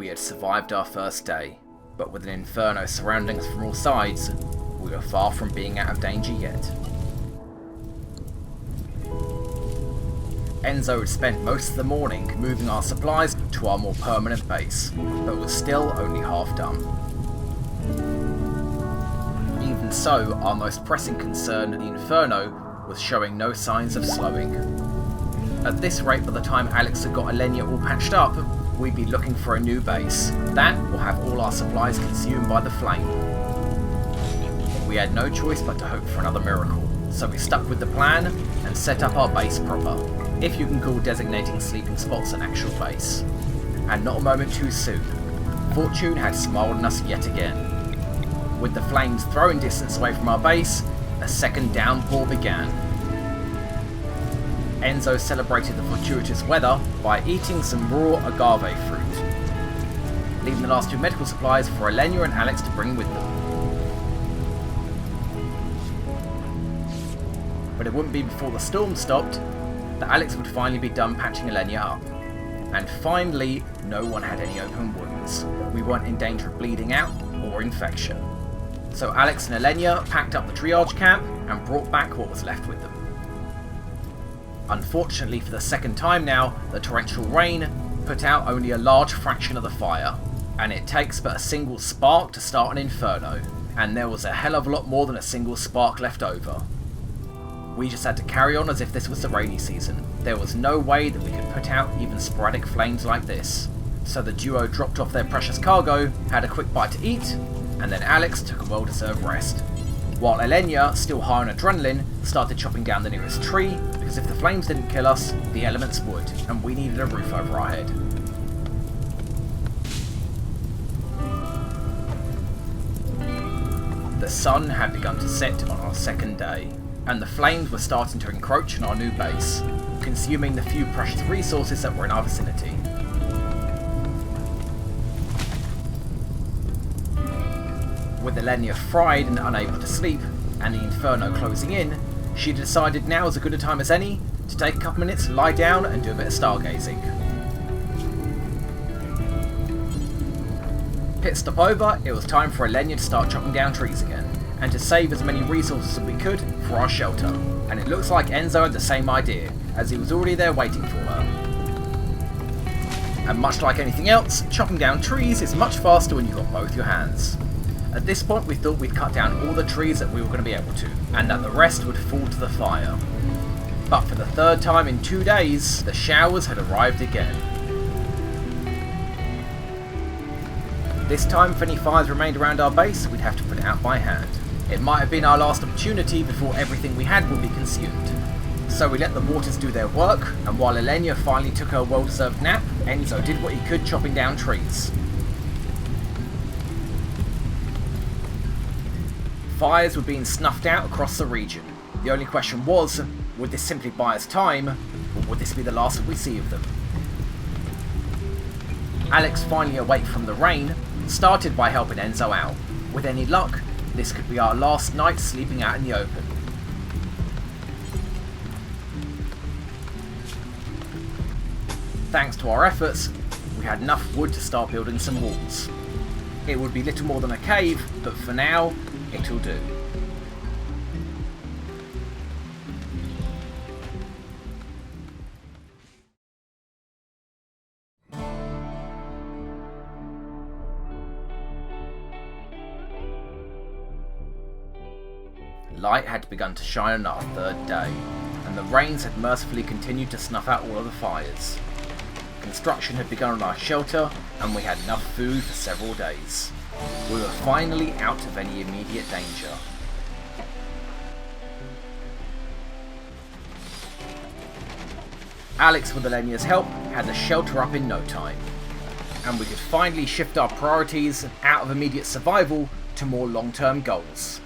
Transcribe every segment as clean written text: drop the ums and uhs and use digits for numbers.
We had survived our first day, but with an inferno surrounding us from all sides, we were far from being out of danger yet. Enzo had spent most of the morning moving our supplies to our more permanent base, but was still only half done. Even so, our most pressing concern, the Inferno, was showing no signs of slowing. At this rate, by the time Alex had got Alenia all patched up, we'd be looking for a new base. That will have all our supplies consumed by the flame. We had no choice but to hope for another miracle, so we stuck with the plan and set up our base proper, if you can call designating sleeping spots an actual base. And not a moment too soon, fortune had smiled on us yet again. With the flames throwing distance away from our base, a second downpour began. Enzo celebrated the fortuitous weather by eating some raw agave fruit, leaving the last two medical supplies for Alenia and Alex to bring with them. But it wouldn't be before the storm stopped that Alex would finally be done patching Alenia up. And finally, no one had any open wounds. We weren't in danger of bleeding out or infection. So Alex and Alenia packed up the triage camp and brought back what was left with them. Unfortunately, for the second time now, the torrential rain put out only a large fraction of the fire, and it takes but a single spark to start an inferno, and there was a hell of a lot more than a single spark left over. We just had to carry on as if this was the rainy season. There was no way that we could put out even sporadic flames like this. So the duo dropped off their precious cargo, had a quick bite to eat, and then Alex took a well-deserved rest. While Alenia, still high on adrenaline, started chopping down the nearest tree, because if the flames didn't kill us, the elements would, and we needed a roof over our head. The sun had begun to set on our second day, and the flames were starting to encroach on our new base, consuming the few precious resources that were in our vicinity. With Alenia fried and unable to sleep, and the Inferno closing in, she decided now was as good a time as any to take a couple minutes, lie down and do a bit of stargazing. Pit stop over, it was time for Alenia to start chopping down trees again, and to save as many resources as we could for our shelter. And it looks like Enzo had the same idea, as he was already there waiting for her. And much like anything else, chopping down trees is much faster when you've got both your hands. At this point we thought we'd cut down all the trees that we were going to be able to, and that the rest would fall to the fire. But for the third time in 2 days, the showers had arrived again. This time, if any fires remained around our base, we'd have to put it out by hand. It might have been our last opportunity before everything we had would be consumed. So we let the waters do their work, and while Alenia finally took her well-deserved nap, Enzo did what he could chopping down trees. Fires were being snuffed out across the region. The only question was, would this simply buy us time, or would this be the last that we see of them? Alex, finally awake from the rain, started by helping Enzo out. With any luck, this could be our last night sleeping out in the open. Thanks to our efforts, we had enough wood to start building some walls. It would be little more than a cave, but for now, it'll do. Light had begun to shine on our third day, and the rains had mercifully continued to snuff out all of the fires. Construction had begun on our shelter, and we had enough food for several days. We were finally out of any immediate danger. Alex, with Alenia's help, had the shelter up in no time, and we could finally shift our priorities out of immediate survival to more long-term goals.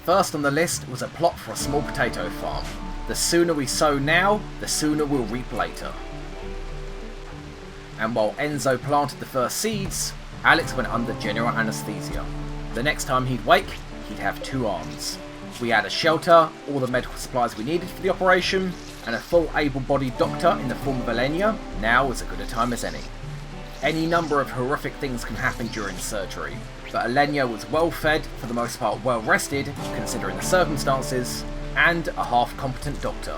First on the list was a plot for a small potato farm. The sooner we sow now, the sooner we'll reap later. And while Enzo planted the first seeds, Alex went under general anaesthesia. The next time he'd wake, he'd have 2 arms. We had a shelter, all the medical supplies we needed for the operation, and a full able-bodied doctor in the form of Alenia. Now was as good a time as any. Any number of horrific things can happen during surgery, but Alenia was well fed, for the most part well rested, considering the circumstances, and a half-competent doctor.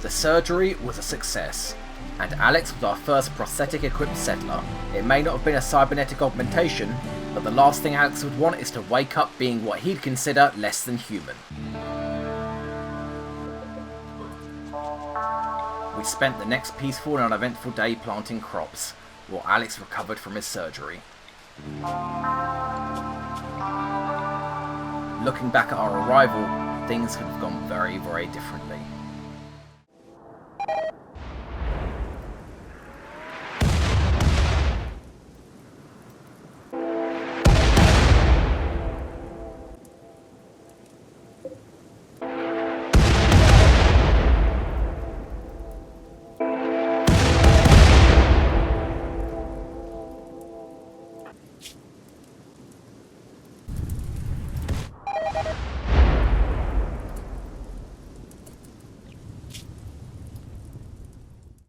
The surgery was a success, and Alex was our first prosthetic-equipped settler. It may not have been a cybernetic augmentation, but the last thing Alex would want is to wake up being what he'd consider less than human. We spent the next peaceful and uneventful day planting crops, while Alex recovered from his surgery. Looking back at our arrival, things could have gone very, very differently.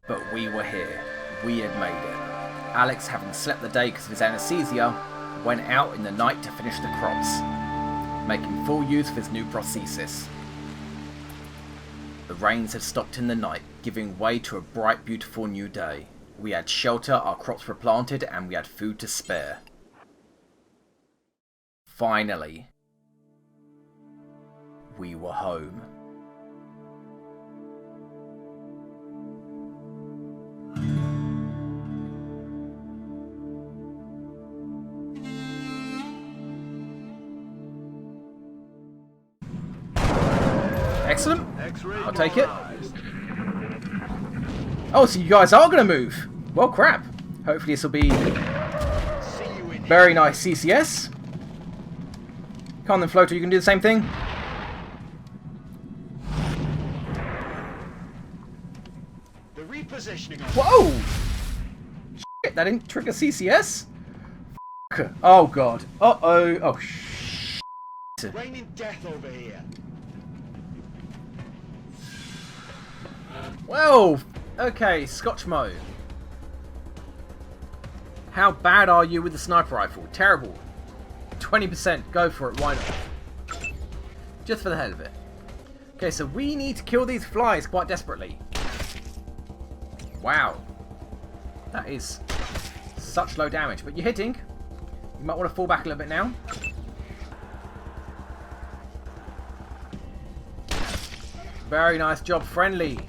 But we were here. We had made it. Alex, having slept the day because of his anesthesia, went out in the night to finish the crops, making full use of his new prosthesis. The rains had stopped in the night, giving way to a bright, beautiful new day. We had shelter, our crops were planted, and we had food to spare. Finally, we were home. Excellent. I'll take it. Oh, so you guys are going to move. Well, crap. Hopefully this will be very nice CCS. Come on then, Floater, you can do the same thing. The repositioning. Whoa! Shit, that didn't trigger CCS? Oh, God. Uh-oh. Oh, shit. Raining death over here. Well, okay, Scotchmo. How bad are you with the sniper rifle? Terrible. 20%, go for it, why not? Just for the hell of it. Okay, so we need to kill these flies quite desperately. Wow. That is such low damage, but you're hitting. You might want to fall back a little bit now. Very nice job, friendly.